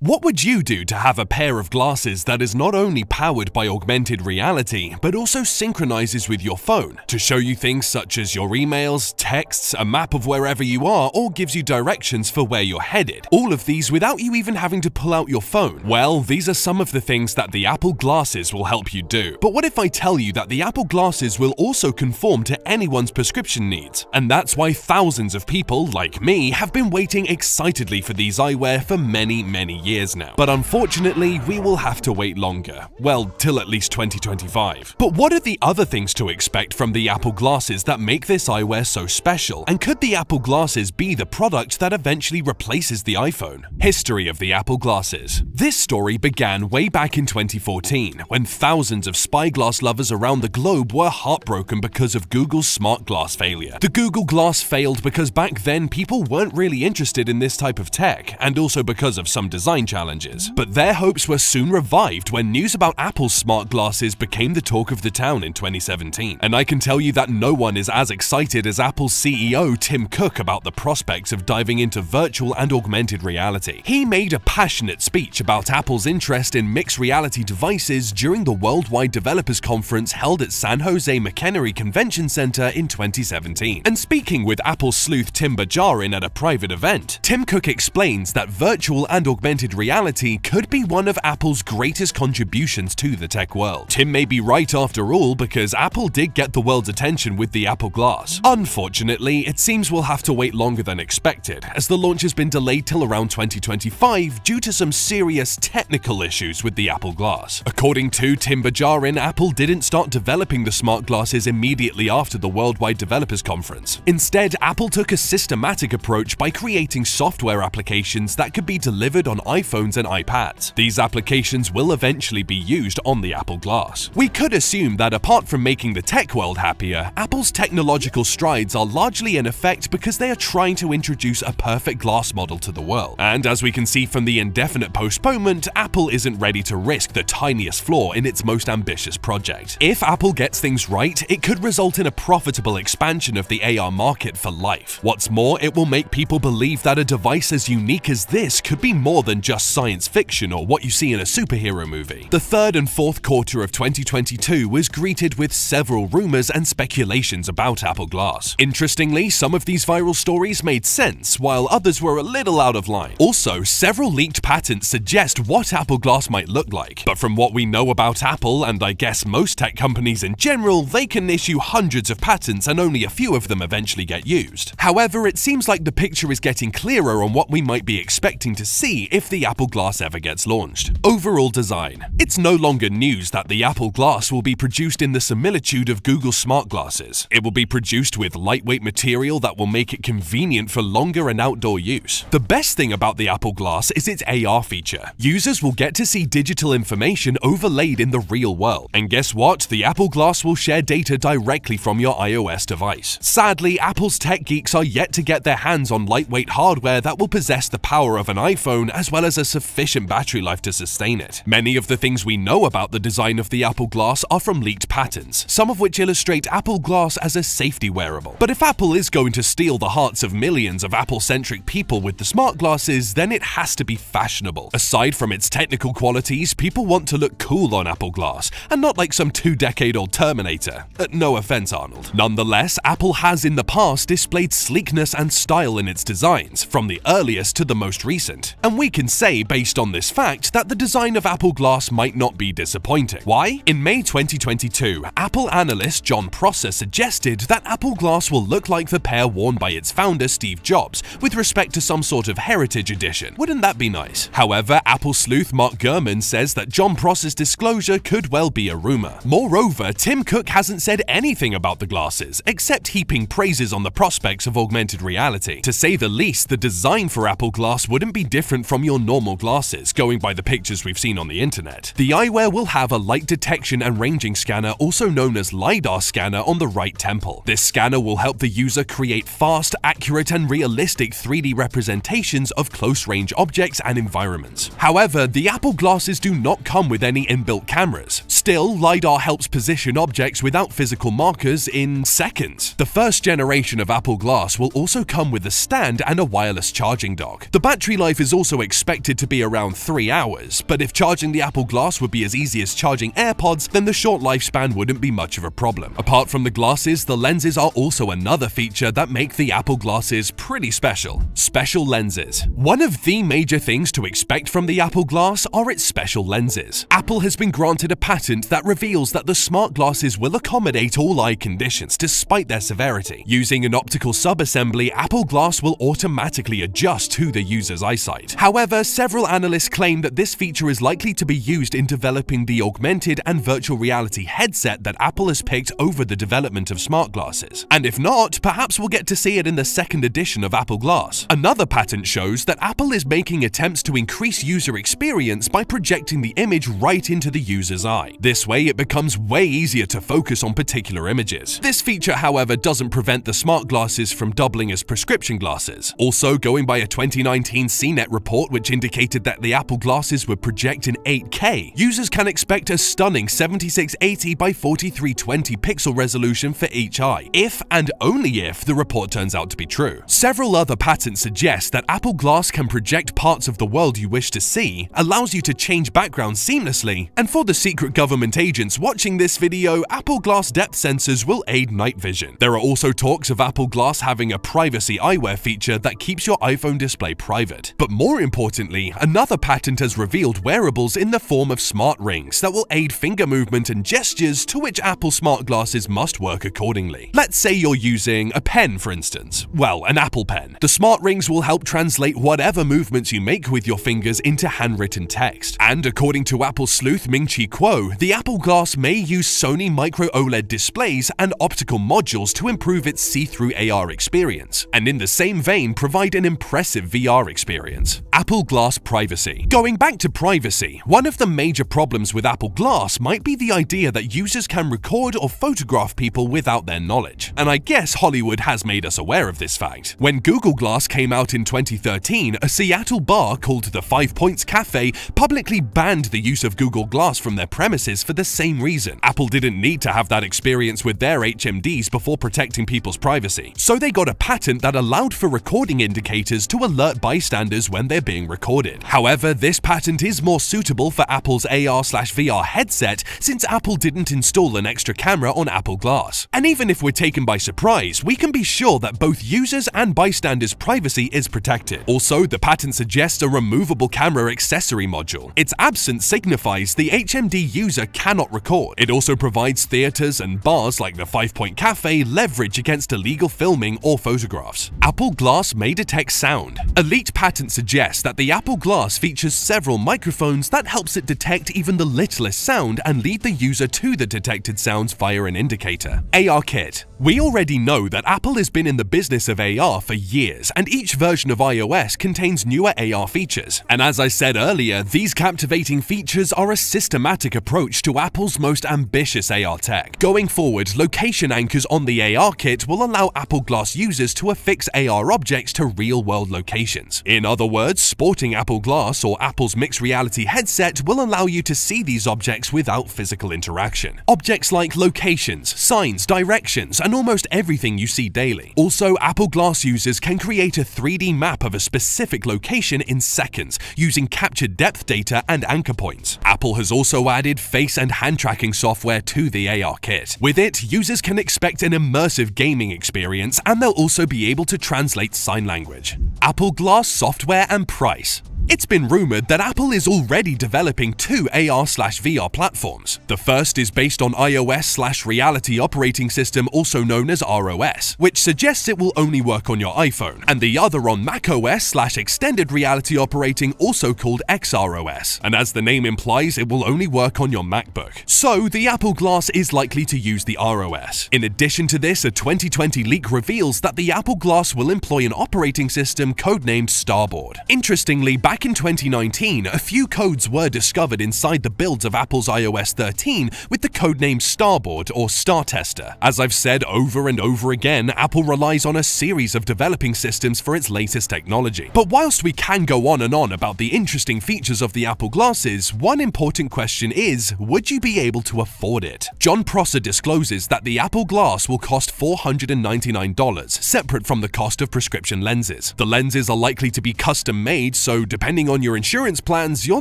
What would you do to have a pair of glasses that is not only powered by augmented reality, but also synchronizes with your phone to show you things such as your emails, texts, a map of wherever you are, or gives you directions for where you're headed? All of these without you even having to pull out your phone. Well, these are some of the things that the Apple glasses will help you do. But what if I tell you that the Apple glasses will also conform to anyone's prescription needs? And that's why thousands of people, like me, have been waiting excitedly for these eyewear for many years now. But unfortunately, we will have to wait longer. Well, till at least 2025. But what are the other things to expect from the Apple glasses that make this eyewear so special? And could the Apple glasses be the product that eventually replaces the iPhone? History of the Apple glasses. This story began way back in 2014, when thousands of spyglass lovers around the globe were heartbroken because of Google's smart glass failure. The Google Glass failed because back then people weren't really interested in this type of tech, and also because of some design challenges. But their hopes were soon revived when news about Apple's smart glasses became the talk of the town in 2017. And I can tell you that no one is as excited as Apple's CEO Tim Cook about the prospects of diving into virtual and augmented reality. He made a passionate speech about Apple's interest in mixed reality devices during the Worldwide Developers Conference held at San Jose McEnery Convention Center in 2017. And speaking with Apple sleuth Tim Bajarin at a private event, Tim Cook explains that virtual and augmented reality could be one of Apple's greatest contributions to the tech world. Tim may be right after all, because Apple did get the world's attention with the Apple Glass. Unfortunately, it seems we'll have to wait longer than expected, as the launch has been delayed till around 2025 due to some serious technical issues with the Apple Glass. According to Tim Bajarin, Apple didn't start developing the smart glasses immediately after the Worldwide Developers Conference. Instead, Apple took a systematic approach by creating software applications that could be delivered on iPhones and iPads. These applications will eventually be used on the Apple Glass. We could assume that apart from making the tech world happier, Apple's technological strides are largely in effect because they are trying to introduce a perfect glass model to the world. And as we can see from the indefinite postponement, Apple isn't ready to risk the tiniest flaw in its most ambitious project. If Apple gets things right, it could result in a profitable expansion of the AR market for life. What's more, it will make people believe that a device as unique as this could be more than just science fiction or what you see in a superhero movie. The third and fourth quarter of 2022 was greeted with several rumors and speculations about Apple Glass. Interestingly, some of these viral stories made sense, while others were a little out of line. Also, several leaked patents suggest what Apple Glass might look like. But from what we know about Apple, and I guess most tech companies in general, they can issue hundreds of patents and only a few of them eventually get used. However, it seems like the picture is getting clearer on what we might be expecting to see if the Apple Glass ever gets launched. Overall design. It's no longer news that the Apple Glass will be produced in the similitude of Google smart glasses. It will be produced with lightweight material that will make it convenient for longer and outdoor use. The best thing about the Apple Glass is its AR feature. Users will get to see digital information overlaid in the real world. And guess what? The Apple Glass will share data directly from your iOS device. Sadly, Apple's tech geeks are yet to get their hands on lightweight hardware that will possess the power of an iPhone as well as a sufficient battery life to sustain it. Many of the things we know about the design of the Apple Glass are from leaked patents, some of which illustrate Apple Glass as a safety wearable. But if Apple is going to steal the hearts of millions of Apple-centric people with the smart glasses, then it has to be fashionable. Aside from its technical qualities, people want to look cool on Apple Glass, and not like some 2-decade-old Terminator. No offense, Arnold. Nonetheless, Apple has in the past displayed sleekness and style in its designs, from the earliest to the most recent. And we can say, based on this fact, that the design of Apple Glass might not be disappointing. Why? In May 2022, Apple analyst John Prosser suggested that Apple Glass will look like the pair worn by its founder Steve Jobs, with respect to some sort of heritage edition. Wouldn't that be nice? However, Apple sleuth Mark Gurman says that John Prosser's disclosure could well be a rumor. Moreover, Tim Cook hasn't said anything about the glasses, except heaping praises on the prospects of augmented reality. To say the least, the design for Apple Glass wouldn't be different from your normal glasses, going by the pictures we've seen on the internet. The eyewear will have a light detection and ranging scanner, also known as LiDAR scanner, on the right temple. This scanner will help the user create fast, accurate, and realistic 3D representations of close-range objects and environments. However, the Apple glasses do not come with any inbuilt cameras. Still, LiDAR helps position objects without physical markers in seconds. The first generation of Apple Glass will also come with a stand and a wireless charging dock. The battery life is also expected expected to be around 3 hours, but if charging the Apple Glass would be as easy as charging AirPods, then the short lifespan wouldn't be much of a problem. Apart from the glasses, the lenses are also another feature that make the Apple glasses pretty special. Special lenses. One of the major things to expect from the Apple Glass are its special lenses. Apple has been granted a patent that reveals that the smart glasses will accommodate all eye conditions despite their severity. Using an optical subassembly, Apple Glass will automatically adjust to the user's eyesight. However, several analysts claim that this feature is likely to be used in developing the augmented and virtual reality headset that Apple has picked over the development of smart glasses. And if not, perhaps we'll get to see it in the second edition of Apple Glass. Another patent shows that Apple is making attempts to increase user experience by projecting the image right into the user's eye. This way, it becomes way easier to focus on particular images. This feature, however, doesn't prevent the smart glasses from doubling as prescription glasses. Also, going by a 2019 CNET report which indicated that the Apple glasses would project in 8K, users can expect a stunning 7680 by 4320 pixel resolution for each eye, if and only if the report turns out to be true. Several other patents suggest that Apple Glass can project parts of the world you wish to see, allows you to change backgrounds seamlessly, and for the secret government agents watching this video, Apple Glass depth sensors will aid night vision. There are also talks of Apple Glass having a privacy eyewear feature that keeps your iPhone display private. But more importantly, another patent has revealed wearables in the form of smart rings that will aid finger movement and gestures, to which Apple smart glasses must work accordingly. Let's say you're using a pen, for instance. Well, an Apple Pen. The smart rings will help translate whatever movements you make with your fingers into handwritten text. And according to Apple sleuth Ming-Chi Kuo, the Apple Glass may use Sony micro OLED displays and optical modules to improve its see-through AR experience, and in the same vein provide an impressive VR experience. Apple Glass privacy. Going back to privacy, one of the major problems with Apple Glass might be the idea that users can record or photograph people without their knowledge. And I guess Hollywood has made us aware of this fact. When Google Glass came out in 2013, a Seattle bar called the 5 Points Cafe publicly banned the use of Google Glass from their premises for the same reason. Apple didn't need to have that experience with their HMDs before protecting people's privacy, so they got a patent that allowed for recording indicators to alert bystanders when they're being recorded. However, this patent is more suitable for Apple's AR/VR headset, since Apple didn't install an extra camera on Apple Glass. And even if we're taken by surprise, we can be sure that both users and bystanders' privacy is protected. Also, the patent suggests a removable camera accessory module. Its absence signifies the HMD user cannot record. It also provides theaters and bars like the 5 Point Cafe leverage against illegal filming or photographs. Apple Glass may detect sound. A leaked patent suggests that the Apple Glass features several microphones that helps it detect even the littlest sound and lead the user to the detected sounds via an indicator. AR Kit. We already know that Apple has been in the business of AR for years, and each version of iOS contains newer AR features. And as I said earlier, these captivating features are a systematic approach to Apple's most ambitious AR tech. Going forward, location anchors on the AR kit will allow Apple Glass users to affix AR objects to real-world locations. In other words, sporting Apple Glass or Apple's mixed reality headset will allow you to see these objects without physical interaction. Objects like locations, signs, directions, and almost everything you see daily. Also, Apple Glass users can create a 3D map of a specific location in seconds using captured depth data and anchor points. Apple has also added face and hand tracking software to the AR kit. With it, users can expect an immersive gaming experience, and they'll also be able to translate sign language. Apple Glass software and price. It's been rumored that Apple is already developing two AR/VR platforms. The first is based on iOS/Reality Operating System, also known as ROS, which suggests it will only work on your iPhone, and the other on macOS/Extended Reality Operating, also called XROS, and as the name implies, it will only work on your MacBook. So the Apple Glass is likely to use the ROS. In addition to this, a 2020 leak reveals that the Apple Glass will employ an operating system codenamed Starboard. Interestingly, back in 2019, a few codes were discovered inside the builds of Apple's iOS 13 with the codename Starboard or Star Tester. As I've said over and over again, Apple relies on a series of developing systems for its latest technology. But whilst we can go on and on about the interesting features of the Apple glasses, one important question is, would you be able to afford it? John Prosser discloses that the Apple Glass will cost $499, separate from the cost of prescription lenses. The lenses are likely to be custom made, so depending on your insurance plans, you're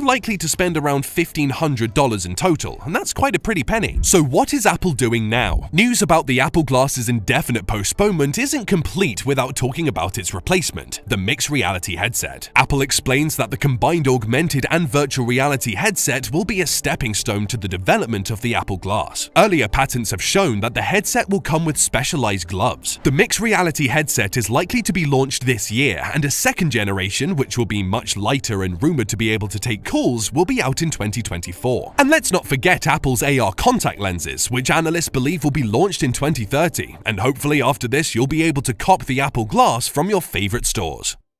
likely to spend around $1,500 in total, and that's quite a pretty penny. So what is Apple doing now? News about the Apple Glass's indefinite postponement isn't complete without talking about its replacement, the mixed reality headset. Apple explains that the combined augmented and virtual reality headset will be a stepping stone to the development of the Apple Glass. Earlier patents have shown that the headset will come with specialized gloves. The mixed reality headset is likely to be launched this year, and a second generation, which will be much lighter and rumored to be able to take calls, will be out in 2024. And let's not forget Apple's AR contact lenses, which analysts believe will be launched in 2030, and hopefully after this you'll be able to cop the Apple Glass from your favorite stores.